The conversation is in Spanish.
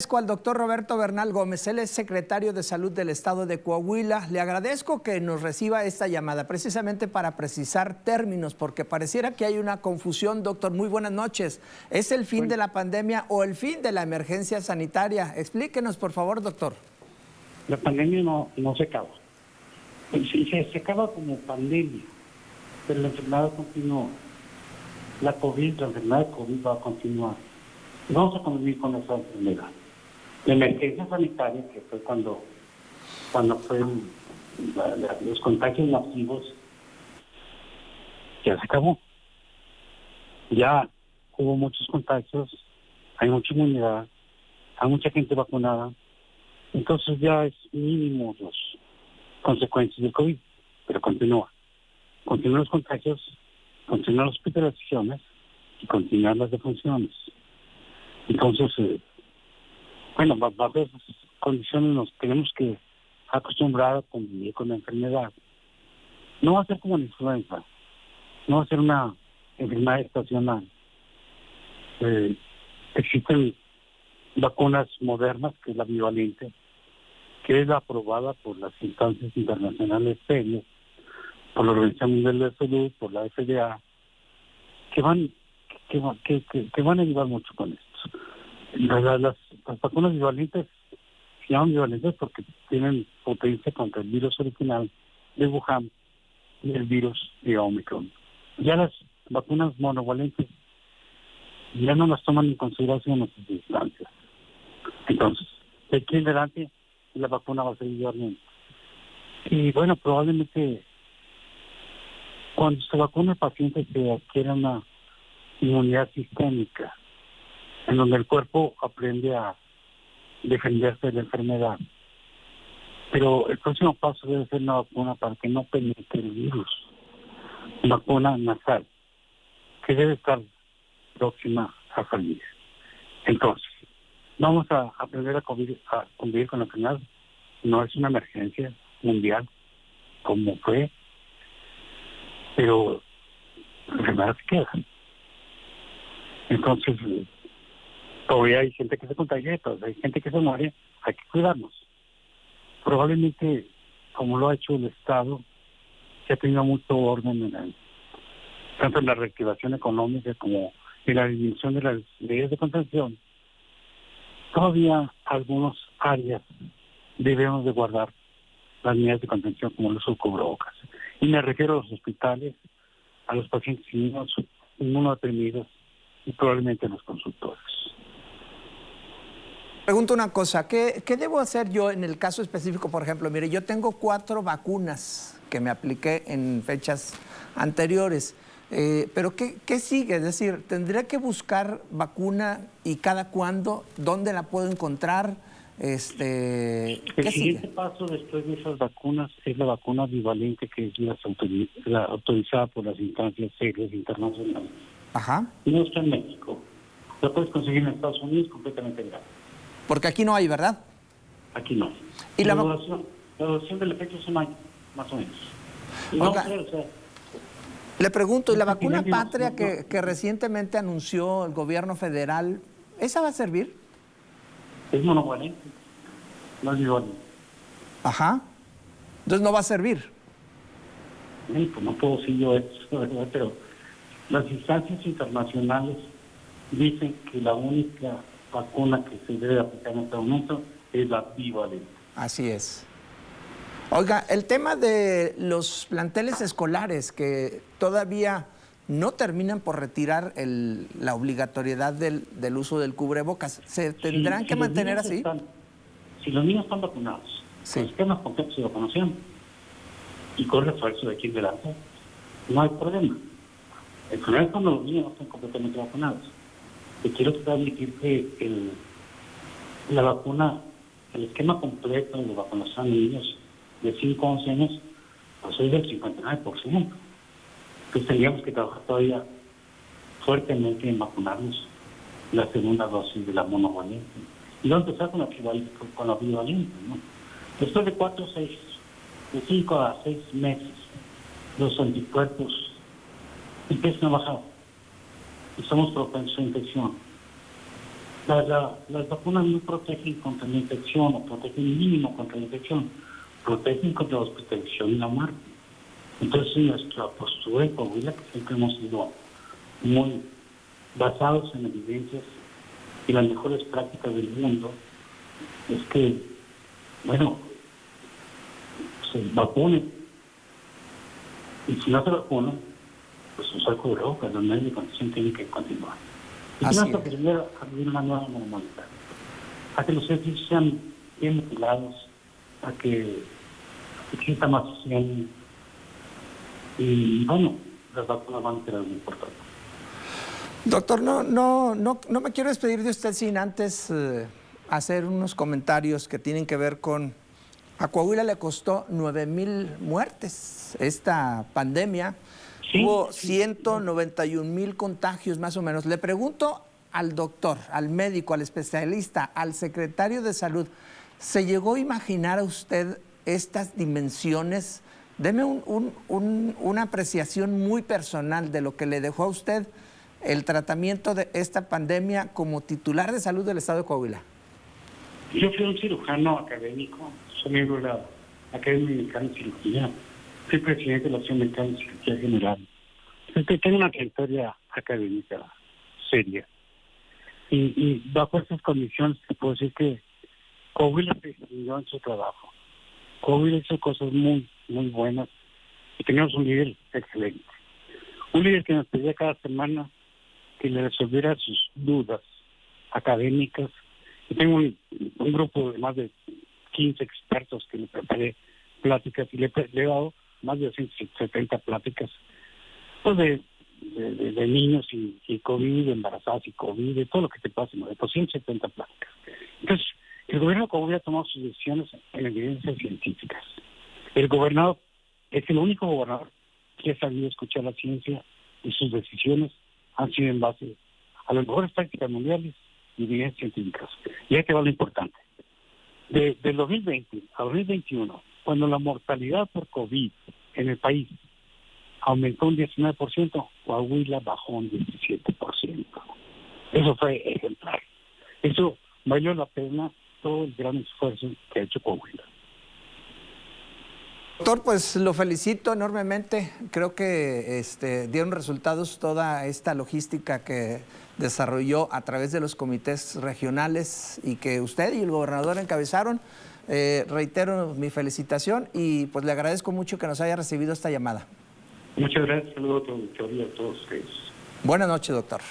agradezco al doctor Roberto Bernal Gómez, él es secretario de Salud del Estado de Coahuila. Le agradezco que nos reciba esta llamada, precisamente para precisar términos, porque pareciera que hay una confusión, doctor. Muy buenas noches. ¿Es el fin de la pandemia o el fin de la emergencia sanitaria? Explíquenos, por favor, doctor. La pandemia no se acaba. Se acaba como pandemia, pero la enfermedad continúa. La enfermedad de COVID va a continuar. Vamos a convivir con esa enfermedad. La emergencia sanitaria, que fue cuando fueron los contagios masivos, ya se acabó. Ya hubo muchos contagios, hay mucha inmunidad, hay mucha gente vacunada, entonces ya es mínimo las consecuencias del COVID, pero continúa. Continúan los contagios, continúan las hospitalizaciones y continúan las defunciones. Entonces, bajo esas condiciones nos tenemos que acostumbrar a convivir con la enfermedad. No va a ser como la influenza, no va a ser una enfermedad estacional. Existen vacunas modernas, que es la bivalente, que es aprobada por las instancias internacionales serias, por la Organización Mundial de Salud, por la FDA, que van a ayudar mucho con esto. Las vacunas bivalentes se llaman bivalentes porque tienen potencia contra el virus original de Wuhan y el virus de Omicron. Ya las vacunas monovalentes ya no las toman en consideración en esas instancias. Entonces, de aquí en adelante la vacuna va a seguir bivalente. Y bueno, probablemente cuando se vacuna el paciente se adquiere una inmunidad sistémica, en donde el cuerpo aprende a defenderse de la enfermedad. Pero el próximo paso debe ser una vacuna para que no penetre el virus. Una vacuna nasal, que debe estar próxima a salir. Entonces, vamos a aprender a convivir con la enfermedad. No es una emergencia mundial, como fue, pero la enfermedad se queda. Entonces, todavía hay gente que se contagia, todavía hay gente que se muere, hay que cuidarnos. Probablemente, como lo ha hecho el Estado, se ha tenido mucho orden tanto en la reactivación económica como en la disminución de las leyes de contención. Todavía algunas áreas debemos de guardar las medidas de contención, como el uso de cubrebocas. Y me refiero a los hospitales, a los pacientes inmunodeprimidos y probablemente a los consultores. Pregunto una cosa, ¿qué debo hacer yo en el caso específico? Por ejemplo, mire, yo tengo 4 vacunas que me apliqué en fechas anteriores, pero ¿qué sigue? Es decir, ¿tendré que buscar vacuna y cada cuándo? ¿Dónde la puedo encontrar? El siguiente paso después de esas vacunas es la vacuna bivalente, que es la autorizada por las instancias serias internacionales. Ajá. No está en México. La puedes conseguir en Estados Unidos completamente gratis. Porque aquí no hay, ¿verdad? Aquí no. ¿Y la duración del efecto es un año, más o menos. Y Oiga, le pregunto, ¿y la vacuna patria que recientemente anunció el gobierno federal, esa va a servir? Es monovalente, no es bivalente. Ajá. Entonces no va a servir. Pues no puedo decir yo eso, ¿verdad? Pero las instancias internacionales dicen que la única vacuna que se debe aplicar en este momento es la bivalente. Así es. Oiga, el tema de los planteles escolares que todavía no terminan por retirar la obligatoriedad del uso del cubrebocas, ¿se tendrán que mantener así? Si los niños están vacunados, sí, los esquemas completos de vacunación y corre esfuerzo de aquí en delante, no hay problema. El problema es cuando los niños no están completamente vacunados. Te quiero admitir que la vacuna, el esquema completo de vacunación de niños de 5 a 11 años, pues es del 59%. Entonces tendríamos que trabajar todavía fuertemente en vacunarnos la segunda dosis de la monovalente. Y luego empezar con la bivalente, ¿no? Después de 5 a 6 meses, los anticuerpos empiezan a bajar y somos propensos a infección. Las vacunas no protegen contra la infección o protegen mínimo contra la infección, protegen contra la hospitalización y la muerte. Entonces nuestra postura en Coahuila, que siempre hemos sido muy basados en evidencias y las mejores prácticas del mundo, es que, bueno, se vacunen. Y si no se vacunan, pues usar cubrebocas, los medios de condición tienen que continuar. Y Así tenemos que es. aprender a vivir una nueva normalidad, a que los edificios sean bien ventilados, a que exista más higiene. Y bueno, las vacunas van a ser algo importante. Doctor, no me quiero despedir de usted sin antes hacer unos comentarios que tienen que ver con... A Coahuila le costó 9,000 muertes esta pandemia. Sí, Hubo sí. 191,000 contagios más o menos. Le pregunto al doctor, al médico, al especialista, al secretario de Salud, ¿se llegó a imaginar a usted estas dimensiones? Deme una apreciación muy personal de lo que le dejó a usted el tratamiento de esta pandemia como titular de salud del estado de Coahuila. Yo fui un cirujano académico, soy miembro de la Academia Mexicana de Cirugía, soy presidente de la Asociación Mexicana de Cirugía General. Entonces, tengo una trayectoria académica seria. Y bajo estas condiciones te puedo decir que Coahuila se distinguió en su trabajo. Coahuila hizo cosas muy, muy buenas y teníamos un líder excelente. Un líder que nos pedía cada semana que le resolviera sus dudas académicas. Y tengo un grupo de más de 15 expertos que le preparé pláticas y le he dado más de 270 pláticas pues de niños y COVID, de embarazadas y COVID, de todo lo que te pase, de 270 pláticas. Entonces, el gobierno de Coahuila ha tomado sus decisiones en evidencias científicas. El gobernador es el único gobernador que ha sabido escuchar la ciencia y sus decisiones han sido en base a las mejores prácticas mundiales y evidencias científicas. Y ahí te va lo importante. Del 2020 a 2021, cuando la mortalidad por COVID en el país aumentó un 19%, Coahuila bajó un 17%. Eso fue ejemplar. Eso valió la pena todo el gran esfuerzo que ha hecho Coahuila. Doctor, pues lo felicito enormemente. Creo que dieron resultados toda esta logística que desarrolló a través de los comités regionales y que usted y el gobernador encabezaron. Reitero mi felicitación y pues le agradezco mucho que nos haya recibido esta llamada. Muchas gracias, saludos a tu auditorio y a todos ustedes. Buenas noches, doctor.